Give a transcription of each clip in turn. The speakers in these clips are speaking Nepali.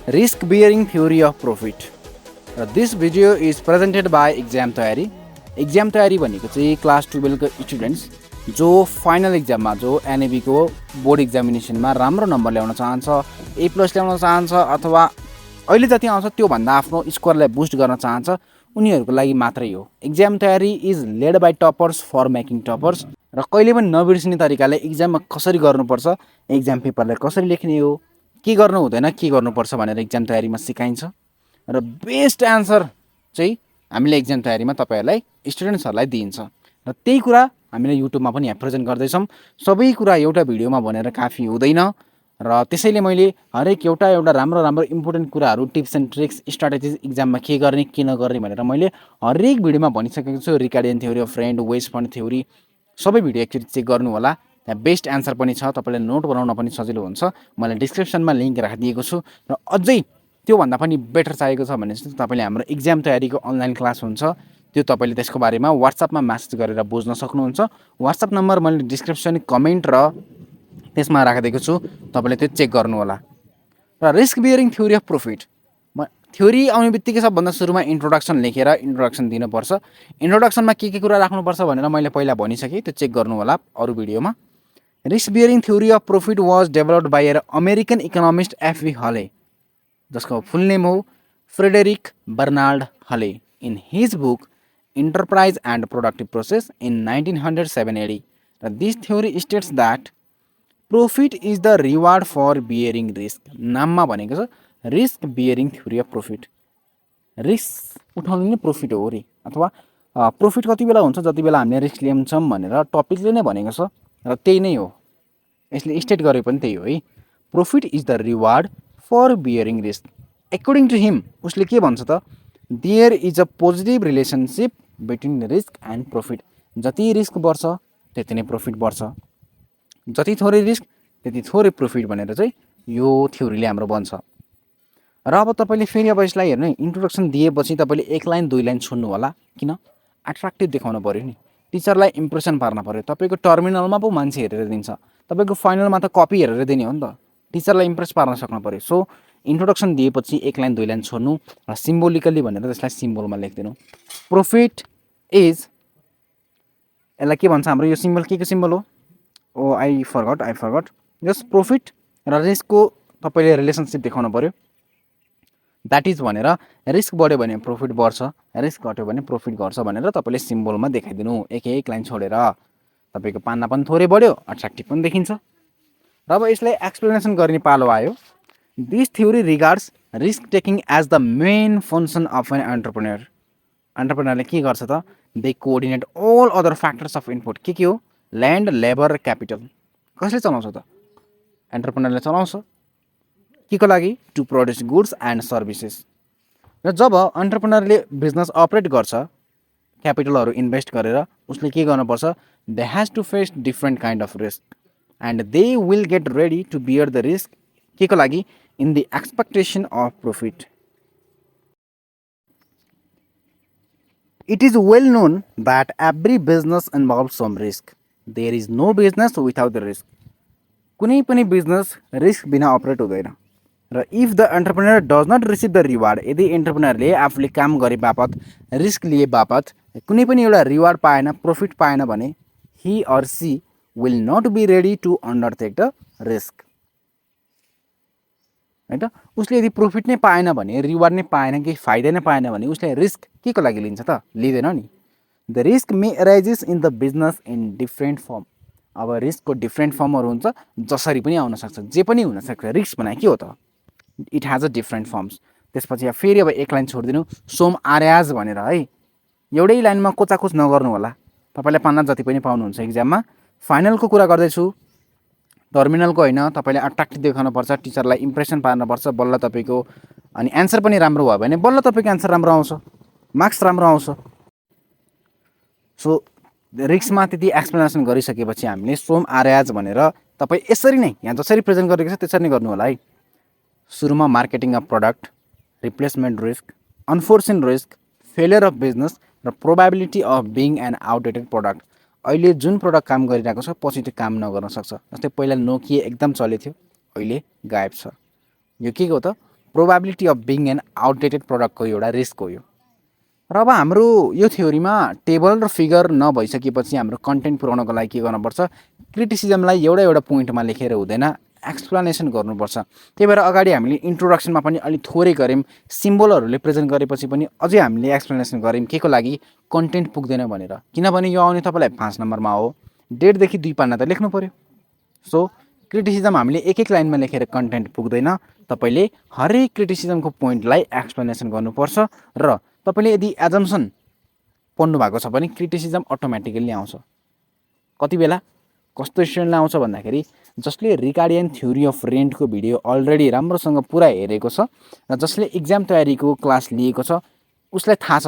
Risk bearing theory of profit. This video is presented by exam तयारी. एक्जाम तयारी भनेको चाहिँ क्लास 12 को स्टुडेन्ट्स जो फाइनल एक्जाममा जो एनएबी को बोर्ड एक्जामिनेसनमा राम्रो नम्बर ल्याउन चाहन्छ, ए प्लस ल्याउन चाहन्छ अथवा अहिले जति आउँछ त्यो भन्दा आफ्नो स्कोरलाई बुस्ट गर्न चाहन्छ उनीहरुको लागि मात्रै हो. एक्जाम तयारी is led by toppers for making toppers र कहिले पनि नबिर्सिने तरिकाले एक्जाममा कसरी गर्नुपर्छ, एक्जाम पेपरलाई कसरी लेख्ने हो, के गर्नु हुँदैन, के गर्नुपर्छ भनेर एक्जाम तयारीमा सिकाइन्छ र बेस्ट आन्सर चाहिँ हामीले एक्जाम तयारीमा तपाईहरुलाई स्टुडेन्ट्सहरुलाई दिइन्छ र त्यही कुरा हामीले युट्युबमा पनि यहाँ प्रेजेन्ट गर्दै छौं. सबै कुरा एउटा भिडियोमा भनेर काफी हुँदैन र त्यसैले मैले हरेक एउटा राम्रो इम्पोर्टेन्ट कुराहरु, टिप्स एन्ड ट्रिक्स, स्ट्र्याटेजिज एक्जाममा के गर्ने के नगर्ने भनेर मैले हरेक भिडियोमा भनिसकेको छु. Ricardian theory of rent, wage fund theory सबै भिडियो एकचोटी चेक गर्नु होला. त्यहाँ बेस्ट आन्सर पनि छ, तपाईले नोट बनाउन पनि सजिलो हुन्छ. मैले डिस्क्रिप्सनमा लिंक राखिदिएको छु र अझै त्यो भन्दा पनि बेटर चाहिएको छ भने चाहिँ तपाईले हाम्रो एक्जाम तयारीको अनलाइन क्लास हुन्छ, त्यो तपाईले त्यसको बारेमा WhatsAppमा मेसेज गरेर बुझ्न सक्नुहुन्छ. WhatsApp नम्बर मैले डिस्क्रिप्सन, कमेन्ट र त्यसमा राखिदिएको छु, तपाईले त्यो चेक गर्नु होला. र risk bearing theory of profit. Theory आउने बित्तिकै सबभन्दा सुरुमा इन्ट्रोडक्सन लेखेर इन्ट्रोडक्सन दिनुपर्छ. इन्ट्रोडक्सनमा के कुरा राख्नुपर्छ भनेर मैले पहिला भनिसके, त्यो चेक गर्नु होला अरु भिडियोमा. Risk bearing theory of profit was developed by an American economist F B. Hawley, जसको फुल नेम हो Frederick Bernard Hawley. In his book Enterprise and Productive Process in 1907 AD. This theory states that profit is the reward for bearing risk. नाममा भनेको छ risk bearing theory of profit. Risk उठाउनु नै प्रॉफिट हो रे, अथवा प्रॉफिट कति बेला हुन्छ जति बेला हामीले रिस्क लिन्छौं भनेर टपिकले नै भनेको छ र त्यही नै हो. यसले स्टेट गरे पनि त्यही हो है. Profit is the reward for bearing risk. According to him, उसले के भन्छ त, there is a positive relationship between risk and profit. जति रिस्क बढ्छ त्यति नै प्रॉफिट बढ्छ, जति थोरै रिस्क त्यति थोरै प्रॉफिट भनेर चाहिँ यो थ्योरीले हाम्रो बन्छ. र अब तपाईले फेरि अब यसलाई हेर्नु, इन्ट्रोडक्सन दिएपछि तपाईले एक लाइन दुई लाइन छोड्नु होला. किन? अट्र्याक्टिभ देखाउन पर्यो नि, टिचरलाई इम्प्रेसन पार्न पर्यो. तपाईको टर्मिनलमा पो मान्छे हेरेर दिन्छ, तपाईको फाइनलमा त कपी हेरेर दिने हो नि त. टिचरलाई इम्प्रेस पार्न सक्नु पर्यो. सो इन्ट्रोडक्सन दिएपछि एक लाइन दुई लाइन छोड्नु र सिम्बोलिकली भनेर त्यसलाई सिम्बोलमा लेख्दिनु. प्रॉफिट इज, यसलाई के भन्छ हाम्रो यो सिम्बल, के सिम्बल हो? ओ आई फरगट. जस्ट प्रॉफिट र रिस्कको तपाईले रिलेसनशिप देखाउन पर्यो. द्याट इज भनेर रिस्क बढ्यो भने प्रॉफिट बढ्छ, रिस्क घट्यो भने प्रॉफिट घट्छ भनेर तपाईले सिम्बोलमा देखाइदिनु. एक लाइन छोडेर तपाईको पान्ना पनि थोरै बढ्यो, अट्र्याक्टिभ पनि देखिन्छ. र अब यसलाई एक्सप्लेनेसन गर्ने पालो आयो. This theory regards risk taking as the main function of an entrepreneur. Entrepreneurले के गर्छ त? They coordinate all other factors of input. के हो? Land, labor, capital. कसले चलाउँछ त? एन्टरप्रेन्योरले चलाउँछ. के को लागि? To produce goods and services. र जब एन्टरप्रेन्योरले बिजनेस अपरेट गर्छ, क्यापिटलहरु इन्भेस्ट गरेर, उसले के गर्नुपर्छ? They has to face different kind of risk and they will get ready to bear the risk. के को लागि? In the expectation of profit. It is well known that every business involves some risk. There is no business without the risk. कुनै पनि बिजनेस रिस्क बिना अपरेट हुँदैन. र if the entrepreneur does not receive the reward, यदि एन्टरप्रेन्योरले आफूले काम गरे बापत, रिस्क लिए बापत कुनै पनि एउटा रिवार्ड पाएन, प्रॉफिट पाएन भने he or she will not be ready to undertake the risk. हैन, उसले यदि प्रॉफिट नै पाएन भने, रिवार्ड नै पाएन, केही फाइदा नै पाएन भने उसले रिस्क के को लागि लिन्छ त? लिदैन नि. The risk may arises in the business in different form. अब रिस्कको डिफरेन्ट फर्महरु हुन्छ, जसरी पनि आउन सक्छ, जे पनि हुन सक्छ. रिस्क भने के हो त? It has a different firms. त्यसपछि फेरि अब एक लाइन छोड्दिनु, सोम आर्याज भनेर है. एउटै लाइनमा कोचाकोच नगर्नु होला. तपाईले पान्ना जति पनि पाउनुहुन्छ एक्जाममा. फाइनलको कुरा गर्दैछु, टर्मिनलको हैन. तपाईले अट्र्याक्टिभ देखाउन पर्छ, टिचरलाई इम्प्रेसन पार्न पर्छ, बल्ल तपाईको अनि आन्सर पनि राम्रो भयो भने बल्ल तपाईको आन्सर राम्रो आउँछ, मार्क्स राम्रो आउँछ. सो रिस्कमा त्यति एक्सप्लेनेसन गरिसकेपछि हामीले सोम आर्याज भनेर तपाई यसरी नै यहाँ जसरी प्रेजेन्ट गरेको छ त्यसरी नै गर्नु होला है. सुरुमा marketing of product, replacement risk, unforeseen risk, failure of business र probability of being an outdated product. अहिले जुन प्रोडक्ट काम गरिरहेको छ पछि त्यो काम नगर्न सक्छ. जस्तै पहिला नोकिया एकदम चलेथ्यो, अहिले गायब छ. यो के हो त? Probability of being an outdated प्रडक्टको एउटा रिस्क हो यो। र अब हाम्रो यो थ्योरीमा टेबल र फिगर नभइसकेपछि हाम्रो कन्टेन्ट पुऱ्याउनको लागि के गर्नुपर्छ, क्रिटिसिजमलाई एउटा एउटा पोइन्टमा लेखेर हुँदैन, एक्सप्लेनेसन गर्नुपर्छ। त्यही भएर अगाडि हामीले इन्ट्रोडक्सनमा पनि अलिक थोरै गऱ्यौँ, सिम्बलहरूले प्रेजेन्ट गरेपछि पनि अझै हामीले एक्सप्लेनेसन गऱ्यौँ के को लागि, कन्टेन्ट पुग्दैन भनेर। किनभने यो आउने तपाईँलाई 5 नम्बरमा हो, 1.5 देखि 2 पाना त लेख्नु पऱ्यो। सो क्रिटिसिजम हामीले एक एक लाइनमा लेखेर कन्टेन्ट पुग्दैन, तपाईँले हरेक क्रिटिसिजमको पोइन्टलाई एक्सप्लेनेसन गर्नुपर्छ। र तपाईँले यदि एजम्सन पढ्नु भएको छ भने क्रिटिसिजम अटोमेटिकली आउँछ। कति बेला कस्तो स्टुडेन्टलाई आउँछ भन्दाखेरि जसले रिकार्डियन थ्योरी अफ रेन्टको भिडियो अलरेडी राम्रोसँग पुरा हेरेको छ र जसले इक्जाम तयारीको क्लास लिएको छ उसलाई थाहा छ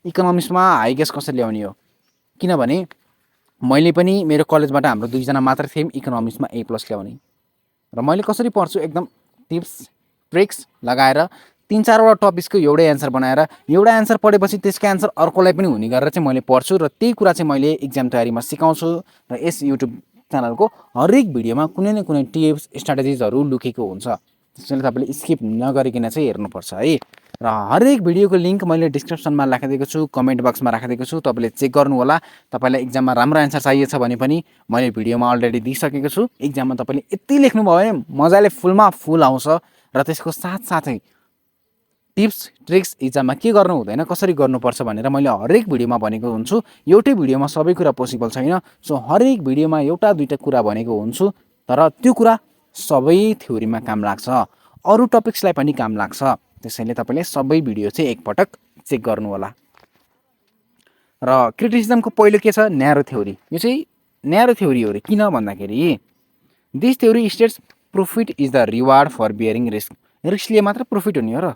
इकोनोमिक्समा हाई गेस कसरी ल्याउने हो। किनभने मैले पनि मेरो कलेजबाट हाम्रो 2 जना मात्र थियौँ इकोनोमिक्समा A+ ल्याउने, र मैले कसरी पढ्छु एकदम टिप्स ट्रिक्स लगाएर 3-4 वटा टपिक्सको एउटै एन्सर बनाएर एउटा एन्सर पढेपछि त्यसको एन्सर अर्कोलाई पनि हुने गरेर चाहिँ मैले पढ्छु, र त्यही कुरा चाहिँ मैले इक्जाम तयारीमा सिकाउँछु। र यस युट्युब च्यानलको हरेक भिडियोमा कुनै न कुनै टिप्स स्ट्राटेजिजहरू लुकेको हुन्छ, त्यसैले तपाईँले स्किप नगरिकन चाहिँ हेर्नुपर्छ है। र हरेक भिडियोको लिङ्क मैले डिस्क्रिप्सनमा राखिदिएको छु, कमेन्ट बक्समा राखिदिएको छु, तपाईँले चेक गर्नु होला। तपाईँलाई इक्जाममा राम्रो एन्सर चाहिएको छ भने पनि मैले भिडियोमा अलरेडी दिइसकेको छु। इक्जाममा तपाईँले यति लेख्नुभयो भने मजाले फुलमा फुल आउँछ, र त्यसको साथसाथै टिप्स ट्रिक्स इक्जाममा के गर्नु हुँदैन कसरी गर्नुपर्छ भनेर मैले हरेक भिडियोमा भनेको हुन्छु। एउटै भिडियोमा सबै कुरा पोसिबल छैन, सो हरेक भिडियोमा एउटा दुईटा कुरा भनेको हुन्छु, तर त्यो कुरा सबै थ्योरीमा काम लाग्छ, अरू टपिक्सलाई पनि काम लाग्छ। त्यसैले तपाईँले सबै भिडियो चाहिँ एकपटक चेक गर्नु होला। र क्रिटिसिजमको पहिलो के छ, न्यारो थ्योरी। यो चाहिँ न्यारो थ्योरी हो रे, किन भन्दाखेरि this theory states profit is the reward for bearing risk. Risk लिए मात्र प्रॉफिट हुने हो र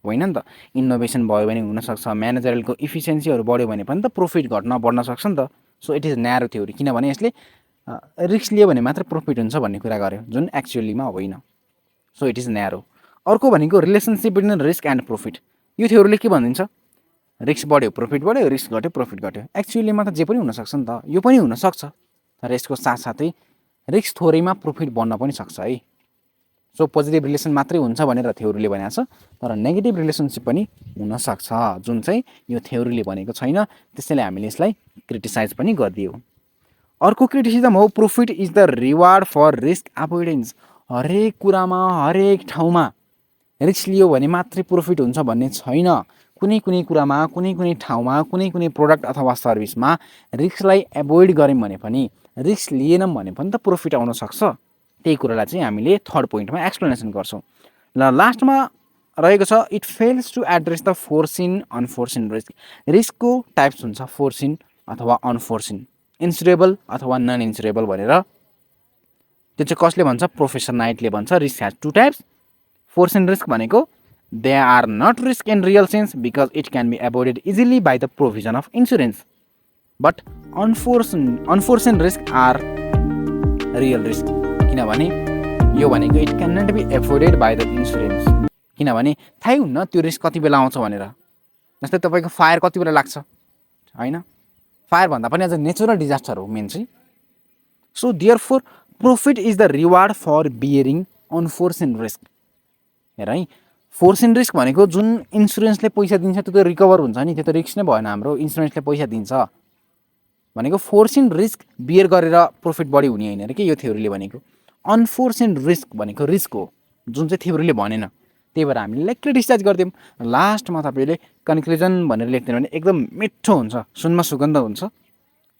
होइन नि त। इनोभेसन भयो भने हुनसक्छ, म्यानेजरलको इफिसियन्सीहरू बढ्यो भने पनि त प्रॉफिट बढ्न सक्छ नि त। So it is narrow theory, किनभने यसले रिस्क लियो भने मात्र प्रॉफिट हुन्छ भन्ने कुरा गर्यो, जुन एक्चुअलीमा होइन। So it is narrow. अर्को भनेको relationship between risk and profit. यो थ्योरीले के भनिदिन्छ, रिस्क बढ्यो प्रॉफिट बढ्यो, रिस्क घट्यो प्रॉफिट घट्यो। एक्चुअलीमा त जे पनि हुनसक्छ नि त, यो पनि हुनसक्छ, तर यसको साथसाथै रिस्क थोरैमा प्रॉफिट बढ्न पनि सक्छ है। सो पोजिटिभ रिलेसन मात्रै हुन्छ भनेर थ्योरीले भनेको छ, तर नेगेटिभ रिलेसनसिप पनि हुनसक्छ, जुन चाहिँ यो थ्योरीले भनेको छैन। त्यसैले हामीले यसलाई क्रिटिसाइज पनि गरिदियो। अर्को क्रिटिसिजम हो profit is the reward for risk avoidance. हरेक कुरामा हरेक ठाउँमा रिस्क लियो भने मात्रै प्रॉफिट हुन्छ भन्ने छैन। कुनै कुनै कुरामा कुनै कुनै ठाउँमा कुनै कुनै प्रोडक्ट अथवा सर्भिसमा रिस्कलाई एभोइड गऱ्यौँ भने पनि, रिस्क लिएनौँ भने पनि त प्रॉफिट आउन सक्छ। त्यही कुरालाई चाहिँ हामीले थर्ड पोइन्टमा एक्सप्लेनेसन गर्छौँ। ल लास्टमा रहेको छ it fails to address the foreseen unforeseen risk. रिस्कको टाइप्स हुन्छ फोर्सिन अथवा अनफोर्सिन, इन्सुरेबल अथवा नन इन्सुरेबल भनेर। त्यो चाहिँ कसले भन्छ, प्रोफेसर नाइटले भन्छ risk has 2 types. Foreseen risk भनेको they are not risk in real sense because it can be avoided easily by the provision of insurance, but unforeseen risk are real risk. किनभने यो भनेको it can not be afforded by the insurance, किनभने थाहै हुन्न त्यो रिस्क कति बेला आउँछ भनेर। जस्तै तपाईँको फायर कति बेला लाग्छ होइन, फायर भन्दा पनि अझ नेचुरल डिजास्टर हो मेन चाहिँ। So therefore profit is the reward for bearing unforeseen risk. हेर है, फोर्सिन रिस्क भनेको जुन इन्सुरेन्सले पैसा दिन्छ त्यो त रिकभर हुन्छ नि, त्यो त रिस्क नै भएन हाम्रो, इन्सुरेन्सले पैसा दिन्छ भनेको। फोर्सिन रिस्क बियर गरेर प्रॉफिट बढी हुने होइन कि यो थ्योरीले भनेको। अनफोर्सिन रिस्क भनेको रिस्क हो जुन चाहिँ थ्योरीले भनेन, त्यही भएर हामीले क्रिटिसाइज गरिदियौँ। लास्टमा तपाईँले कन्क्लुजन भनेर लेख्दैन भने एकदम मिठो हुन्छ, सुनमा सुगन्ध हुन्छ,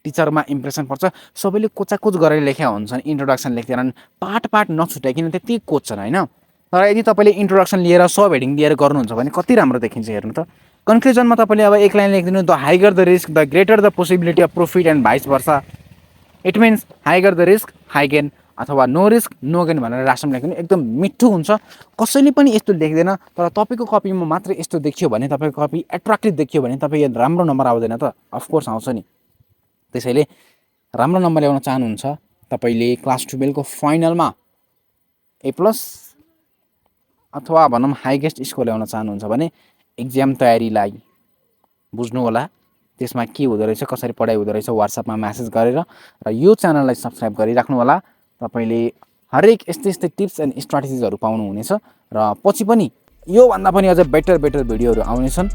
टिचरमा इम्प्रेसन पर्छ। सबैले कोचाकोच गरेर लेखेका हुन्छन्, इन्ट्रोडक्सन लेख्दैनन्, पार्ट नछुट्याइकन त्यति कोच्छन् होइन। तर यदि तपाईँले इन्ट्रोडक्सन लिएर सब हेडिङ दिएर गर्नुहुन्छ भने कति राम्रो देखिन्छ हेर्नु त। कन्क्लुजनमा तपाईँले अब एक लाइन लेखिदिनु, the higher the risk the greater the possibility of profit and vice versa. It means higher the risk high gain अथवा नो रिस्क नो गेन भनेर राष्ट्रमा लेखिदिनु, एकदम मिठो हुन्छ। कसैले पनि यस्तो लेख्दैन, तर तपाईँको कपीमा मात्र यस्तो देखियो भने, तपाईँको कपी एट्र्याक्टिभ देखियो भने तपाईँ राम्रो नम्बर आउँदैन त, अफकोर्स आउँछ नि। त्यसैले राम्रो नम्बर ल्याउन चाहनुहुन्छ तपाईँले क्लास 12को फाइनलमा A+ अथवा भनौँ हाइएस्ट स्कोर ल्याउन चाहनुहुन्छ भने इक्जाम तयारीलाई बुझ्नु होला, त्यसमा के हुँदो रहेछ, कसरी पढाइ हुँदो रहेछ व्हाट्सएपमा मेसेज गरेर, र यो च्यानललाई सब्सक्राइब गरिराख्नु होला। तपाईँले हरेक यस्तै टिप्स एन्ड स्ट्राटेजिजहरू पाउनुहुनेछ, र पछि पनि यो भन्दा पनि अझ बेटर भिडियोहरू आउनेछन्।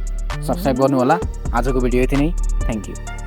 सब्स्क्राइब गर्नु होला। आजको भिडियो यति नै। Thank you.